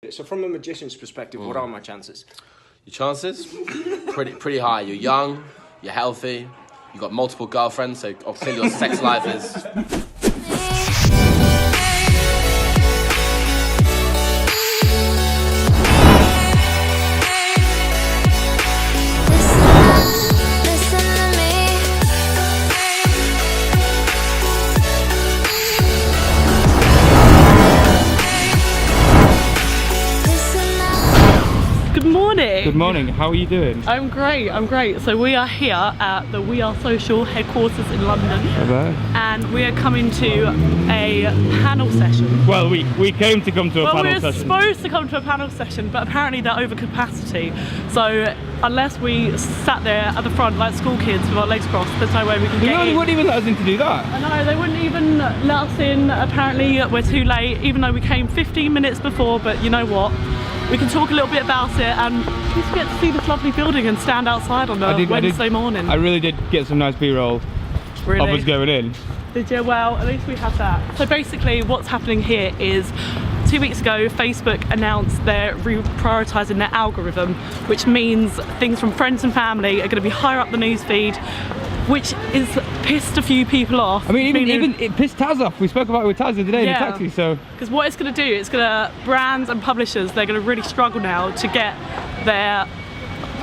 So from a magician's perspective, what are my chances? Your chances? pretty high. You're young, you're healthy, you've got multiple girlfriends, so obviously your sex life is... Good morning, how are you doing? I'm great. So we are here at the We Are Social headquarters in London. Hello. And we are coming to a panel session. Well, we came to come to a panel session. We were supposed to come to a panel session, but apparently they're over capacity. So unless we sat there at the front like school kids with our legs crossed, there's no way we can get in. They wouldn't even let us in to do that. I know, they wouldn't even let us in. Apparently we're too late, even though we came 15 minutes before, but you know what? We can talk a little bit about it and just get to see this lovely building and stand outside on a Wednesday morning. I really did get some nice B-roll of us going in. Did you? Well, at least we have that. So basically what's happening here is 2 weeks ago Facebook announced they're reprioritising their algorithm, which means things from friends and family are going to be higher up the newsfeed, which is pissed a few people off. I mean, even it pissed Taz off. We spoke about it with Taz the other day in the taxi, so... Because what it's going to do, it's going to... Brands and publishers, they're going to really struggle now to get their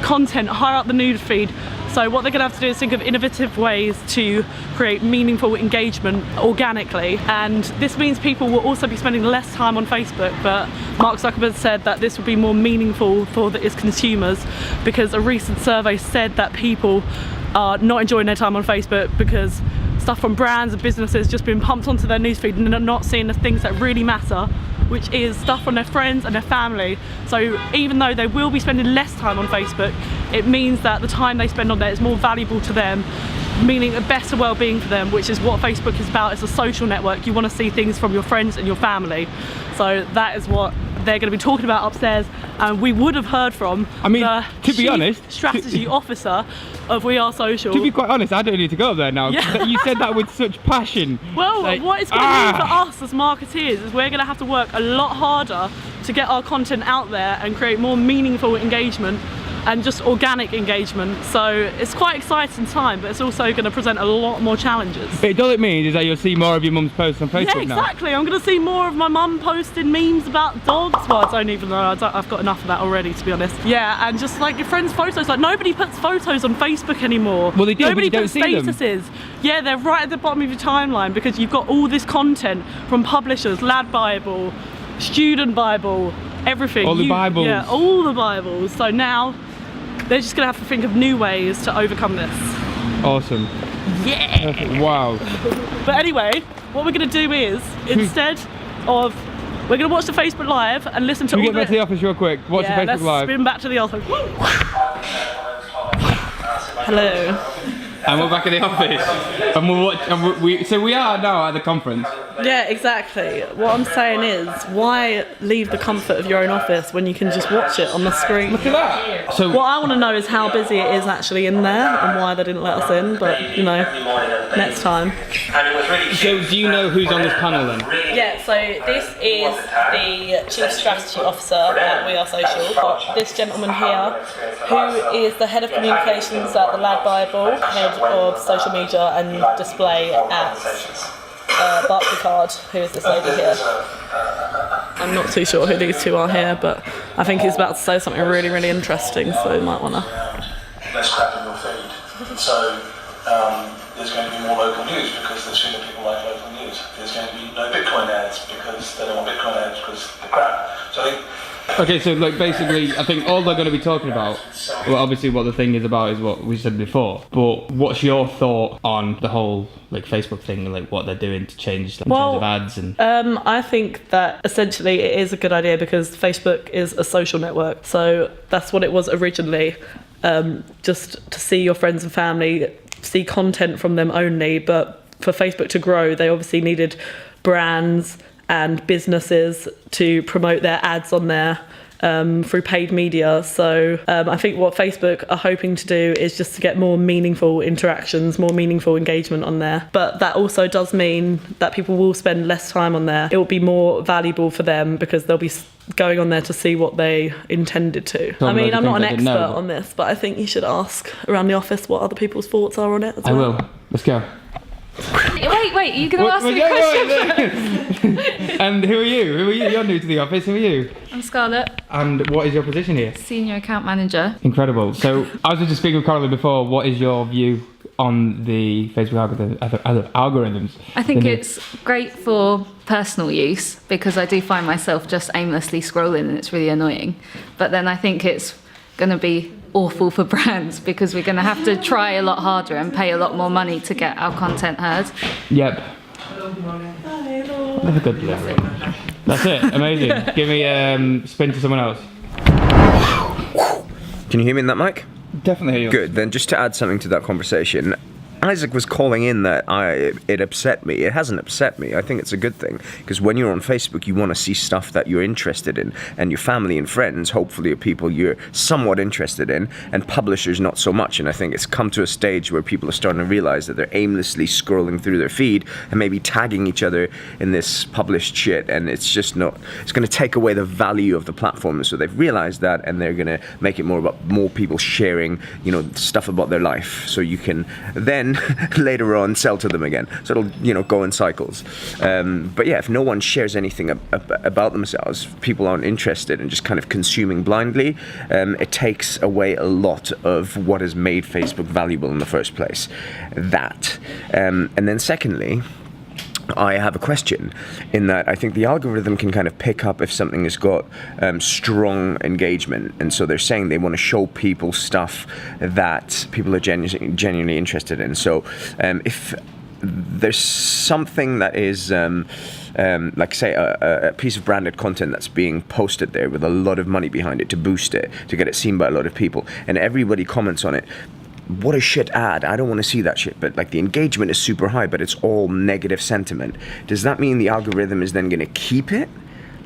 content higher up the news feed. So what they're going to have to do is think of innovative ways to create meaningful engagement organically. And this means people will also be spending less time on Facebook, but Mark Zuckerberg said that this would be more meaningful for its consumers, because a recent survey said that people are not enjoying their time on Facebook because stuff from brands and businesses just been pumped onto their newsfeed and they're not seeing the things that really matter, which is stuff from their friends and their family. So even though they will be spending less time on Facebook, it means that the time they spend on there is more valuable to them, meaning a better well-being for them, which is what Facebook is about. It's a social network. You want to see things from your friends and your family. So that is what they're going to be talking about upstairs, and we would have heard from the Chief Strategy Officer of We Are Social. To be quite honest, I don't need to go up there now. Yeah. You said that with such passion. Well, what it's going to mean for us as marketeers is we're going to have to work a lot harder to get our content out there and create more meaningful engagement and just organic engagement. So it's quite exciting time, but it's also going to present a lot more challenges. But all it means is that you'll see more of your mum's posts on Facebook now. Yeah, exactly. I'm going to see more of my mum posting memes about dogs. Well, I don't even know. I've got enough of that already, to be honest. Yeah, and just like your friends' photos. Like nobody puts photos on Facebook anymore. Well, they do, nobody but you puts don't see statuses. them. Yeah, they're right at the bottom of your timeline because you've got all this content from publishers, Lad Bible, Student Bible, everything. All the Bibles. Yeah, all the Bibles. So now they're just going to have to think of new ways to overcome this. Awesome. Yeah! Perfect. Wow. But anyway, what we're going to do is, instead of... We're going to watch the Facebook Live and listen to all the... Can we get back to the office real quick? Watch the Facebook Live. Let's spin back to the office. Hello. And we're back in the office. And we'll watch... And so we are now at the conference. Yeah, exactly. What I'm saying is, why leave the comfort of your own office when you can just watch it on the screen? Look at that. So what I want to know is how busy it is actually in there and why they didn't let us in, but you know, next time. So do you know who's on this panel then? Yeah, so this is the Chief Strategy Officer at We Are Social. Got this gentleman here, who is the Head of Communications at the Lad Bible, Head of Social Media and Display at Barclaycard, who is this lady here. I'm not too sure who these two are here, but I think he's about to say something really, really interesting, so you might want to... Less crap in your feed. So there's going to be more local news because there's fewer people like local news. There's going to be no Bitcoin ads because they don't want Bitcoin ads because they're crap. So I think... Okay, so like basically, I think all they're going to be talking about, well, obviously what the thing is about is what we said before. But what's your thought on the whole like Facebook thing, and like what they're doing to change in terms of ads? And I think that essentially it is a good idea because Facebook is a social network, so that's what it was originally. Just to see your friends and family, see content from them only. But for Facebook to grow, they obviously needed brands and businesses to promote their ads on there through paid media. So I think what Facebook are hoping to do is just to get more meaningful interactions, more meaningful engagement on there. But that also does mean that people will spend less time on there. It will be more valuable for them because they'll be going on there to see what they intended to. So I mean, I'm not an expert know. on this, but I think you should ask around the office what other people's thoughts are on it as well. I will. Let's go. Wait, you going to ask me a question? And who are you? You're new to the office. Who are you? I'm Scarlett, And what is your position here? Senior Account Manager. Incredible. So I was just speaking with Caroline before. What is your view on the Facebook algorithms? I think it's great for personal use because I do find myself just aimlessly scrolling and it's really annoying. But then I think it's going to be awful for brands because we're going to have to try a lot harder and pay a lot more money to get our content heard. Yep. That's a good delivery. That's it. Amazing. Give me spin to someone else. Can you hear me in that mic? Definitely hear you. Good. Then just to add something to that conversation, Isaac was calling in that it upset me. It hasn't upset me. I think it's a good thing because when you're on Facebook, you want to see stuff that you're interested in, and your family and friends, hopefully, are people you're somewhat interested in, and publishers not so much. And I think it's come to a stage where people are starting to realize that they're aimlessly scrolling through their feed and maybe tagging each other in this published shit, and it's just not. It's going to take away the value of the platform. So they've realized that, and they're going to make it more about more people sharing, stuff about their life, so you can then later on sell to them again, so it'll go in cycles. But yeah, if no one shares anything about themselves, people aren't interested and just kind of consuming blindly. It takes away a lot of what has made Facebook valuable in the first place. That and then secondly, I have a question in that I think the algorithm can kind of pick up if something has got strong engagement, and so they're saying they want to show people stuff that people are genuinely interested in. So if there's something that is like say a piece of branded content that's being posted there with a lot of money behind it to boost it, to get it seen by a lot of people, and everybody comments on it, what a shit ad, I don't want to see that shit, but like the engagement is super high, but it's all negative sentiment. Does that mean the algorithm is then going to keep it?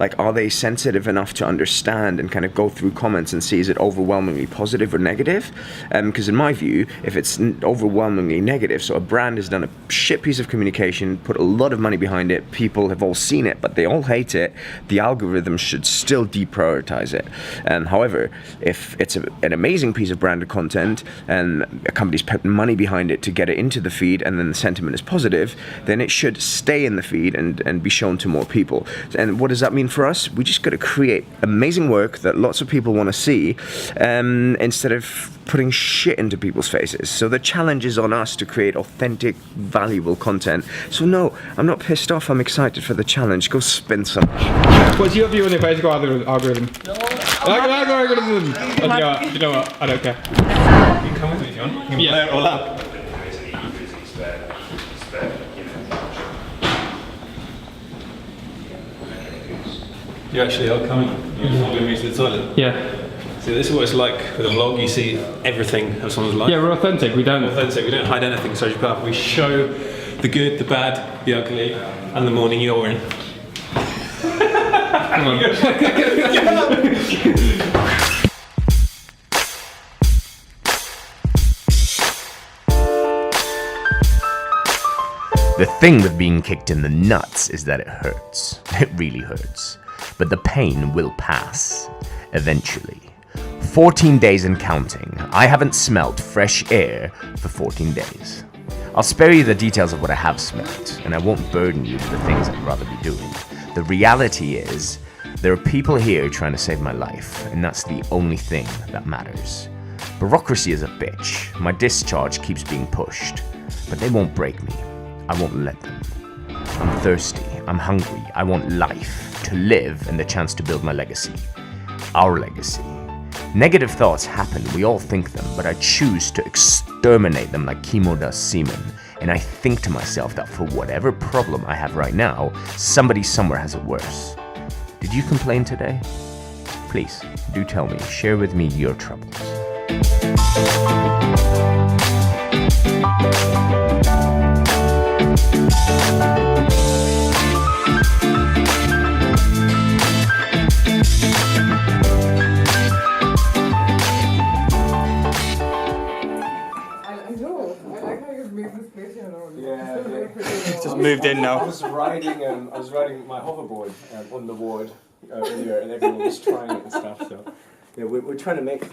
Like, are they sensitive enough to understand and kind of go through comments and see is it overwhelmingly positive or negative? Because in my view, if it's overwhelmingly negative, so a brand has done a shit piece of communication, put a lot of money behind it, people have all seen it, but they all hate it, the algorithm should still deprioritize it. However, if it's an amazing piece of branded content and a company's put money behind it to get it into the feed and then the sentiment is positive, then it should stay in the feed and be shown to more people. And what does that mean for us? We just got to create amazing work that lots of people want to see, instead of putting shit into people's faces. So the challenge is on us to create authentic, valuable content. So no, I'm not pissed off, I'm excited for the challenge. Go spin some. What's your view on the Facebook algorithm? Algorithm! You know what? I don't care. You can come with me if you want. You can blur it all up. You actually are coming. You're following me to the toilet. Yeah. See, this is what it's like with a vlog. You see everything of someone's life. Yeah, we're authentic. We don't hide anything. So we show the good, the bad, the ugly, and the morning you're in. Come on. The thing with being kicked in the nuts is that it hurts. It really hurts. But the pain will pass, eventually. 14 days and counting. I haven't smelt fresh air for 14 days. I'll spare you the details of what I have smelt, and I won't burden you with the things I'd rather be doing. The reality is, there are people here trying to save my life, and that's the only thing that matters. Bureaucracy is a bitch. My discharge keeps being pushed, but they won't break me. I won't let them. I'm thirsty, I'm hungry, I want life, to live, and the chance to build my legacy. Our legacy. Negative thoughts happen, we all think them, but I choose to exterminate them like chemo does semen. And I think to myself that for whatever problem I have right now, somebody somewhere has it worse. Did you complain today? Please, do tell me, share with me your troubles. Just moved in now. I was riding my hoverboard on the ward earlier, and everyone was trying it and stuff. So, we're trying to make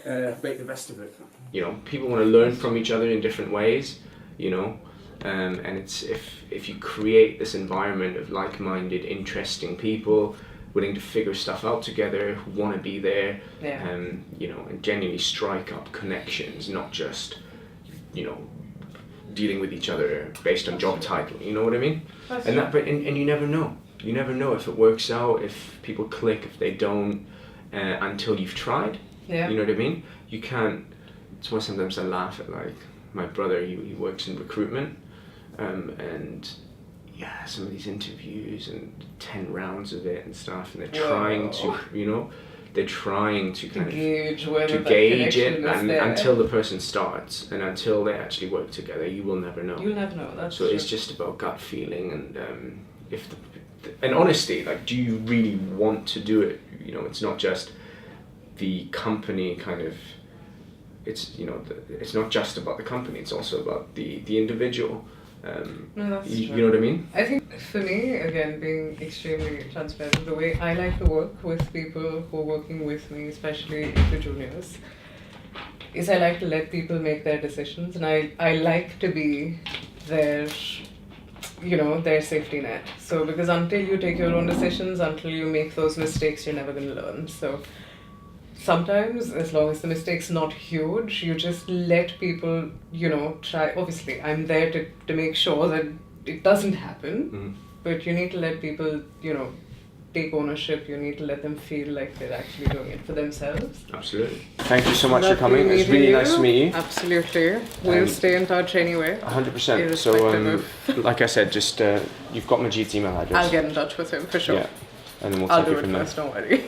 the best of it. People want to learn from each other in different ways. And it's if you create this environment of like-minded, interesting people willing to figure stuff out together, who want to be there, and genuinely strike up connections, not just dealing with each other based on job title. You know what I mean? And you never know. You never know if it works out, if people click, if they don't, until you've tried. Yeah. You know what I mean? You can't. It's why sometimes I laugh at my brother. He works in recruitment. And some of these interviews and 10 rounds of it and stuff, and they're trying to kind of gauge it, and until the person starts and until they actually work together, you will never know. You'll never know. That's so true. It's just about gut feeling and and honesty. Like, do you really want to do it? It's not just the company kind of. It's it's not just about the company. It's also about the individual. No, that's true. You know what I mean? I think for me, again, being extremely transparent, the way I like to work with people who are working with me, especially the juniors, is I like to let people make their decisions, and I like to be their safety net. So because until you take your own decisions, until you make those mistakes, you're never going to learn. So sometimes, as long as the mistake's not huge, you just let people, try. Obviously, I'm there to make sure that it doesn't happen, but you need to let people, take ownership. You need to let them feel like they're actually doing it for themselves. Absolutely. Thank you so much for coming. It's really nice to meet you. Absolutely. We'll stay in touch anyway. 100%. So, like I said, just you've got Majid's email address. I'll get in touch with him for sure. Yeah. And then we'll I'll take do it from it there. first, don't worry.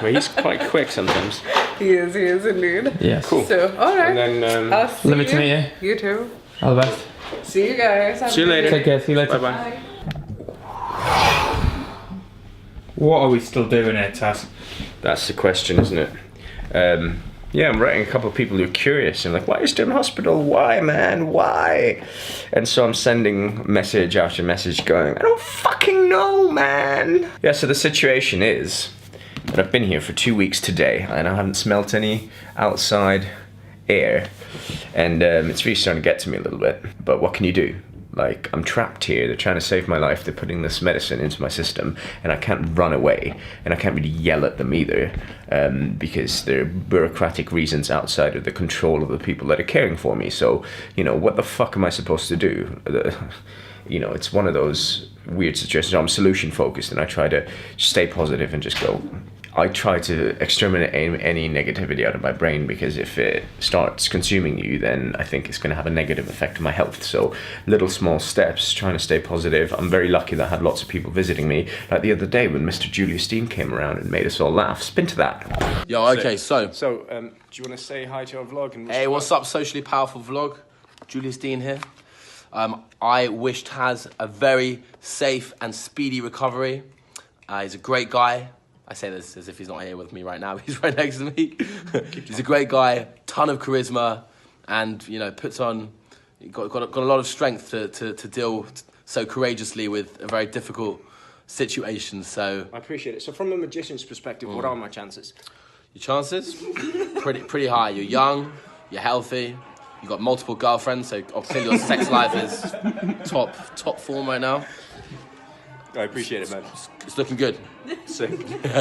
Well, he's quite quick sometimes. He is indeed. Yes. Cool. So, alright. And then, I'll see Lovely to meet you. You too. All the best. See you guys. Have See you a good later. day. Take care. See you later. Bye-bye. What are we still doing here, Taz? That's the question, isn't it? I'm writing a couple of people who are curious and like, why are you still in hospital? Why, man? Why? And so I'm sending message after message going, I don't fucking know, man. Yeah, so the situation is that I've been here for 2 weeks today and I haven't smelt any outside air. And it's really starting to get to me a little bit. But what can you do? Like, I'm trapped here, they're trying to save my life, they're putting this medicine into my system, and I can't run away, and I can't really yell at them either, because there are bureaucratic reasons outside of the control of the people that are caring for me. So, what the fuck am I supposed to do? It's one of those weird situations. I'm solution focused, and I try to stay positive and just go. I try to exterminate any negativity out of my brain, because if it starts consuming you, then I think it's going to have a negative effect on my health. So little small steps, trying to stay positive. I'm very lucky that I had lots of people visiting me. Like the other day when Mr. Julius Dein came around and made us all laugh. Spin to that. Yo, okay, so. So, do you want to say hi to our vlog? And Hey, what's up, Socially Powerful Vlog? Julius Dein here. I wish Taz a very safe and speedy recovery. He's a great guy. I say this as if he's not here with me right now. He's right next to me. He's a great guy, ton of charisma, and puts on. Got a lot of strength to deal so courageously with a very difficult situation. So I appreciate it. So, from a magician's perspective, what are my chances? your chances pretty high. You're young, you're healthy, you've got multiple girlfriends, so obviously your sex life is top form right now. I appreciate it, man. It's looking good. Sick.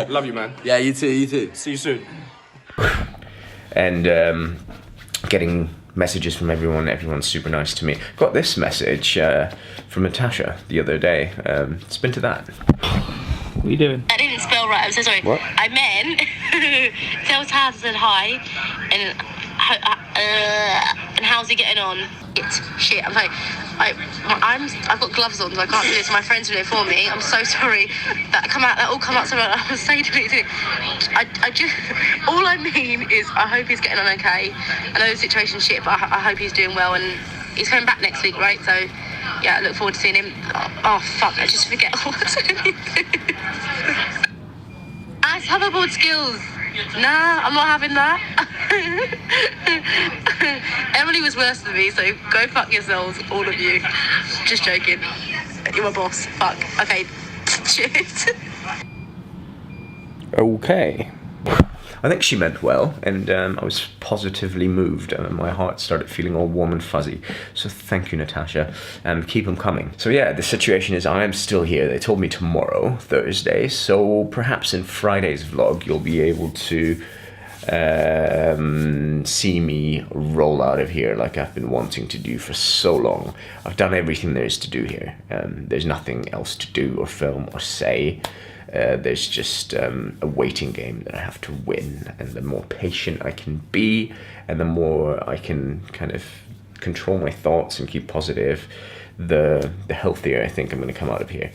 Love you, man. Yeah, you too. See you soon. And getting messages from everyone. Everyone's super nice to me. Got this message from Natasha the other day. Spin to that. What are you doing? I didn't spell right, I'm so sorry. What? I meant, tell Taz I said hi, and how's he getting on? It's shit, I'm like, I've got gloves on, so I can't do this, my friends do it for me, I'm so sorry. That all come out so well, I was saying to me, I just, all I mean is, I hope he's getting on okay. I know the situation's shit, but I hope he's doing well, and he's coming back next week, right? So, yeah, I look forward to seeing him. Oh fuck, I just forget all the Ice hoverboard skills. Nah, I'm not having that. Emily was worse than me, so go fuck yourselves, all of you. Just joking. You're my boss. Fuck. Okay. Cheers. Okay. I think she meant well, and I was positively moved, and my heart started feeling all warm and fuzzy. So thank you, Natasha, and keep them coming. So yeah, the situation is I am still here. They told me tomorrow, Thursday, so perhaps in Friday's vlog you'll be able to see me roll out of here like I've been wanting to do for so long. I've done everything there is to do here. There's nothing else to do or film or say. There's just a waiting game that I have to win, and the more patient I can be and the more I can kind of control my thoughts and keep positive, the healthier I think I'm going to come out of here.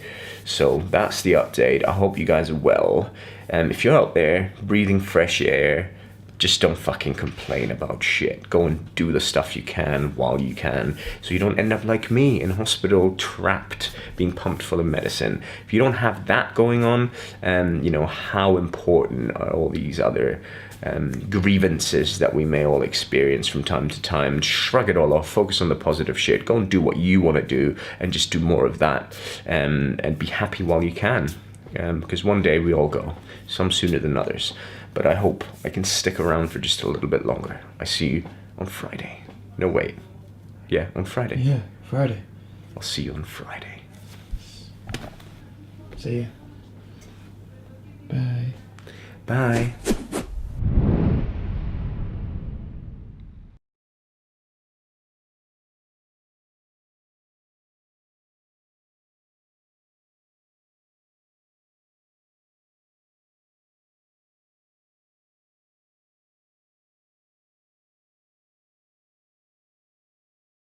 So that's the update. I hope you guys are well. If you're out there breathing fresh air, just don't fucking complain about shit. Go and do the stuff you can while you can, so you don't end up like me in hospital, trapped, being pumped full of medicine. If you don't have that going on, you know, how important are all these other grievances that we may all experience from time to time? Shrug it all off, focus on the positive shit, go and do what you want to do, and just do more of that, and be happy while you can, because one day we all go, some sooner than others. But I hope I can stick around for just a little bit longer. I see you on Friday. No, wait. Yeah, on Friday. Yeah, Friday. I'll see you on Friday. See ya. Bye. Bye.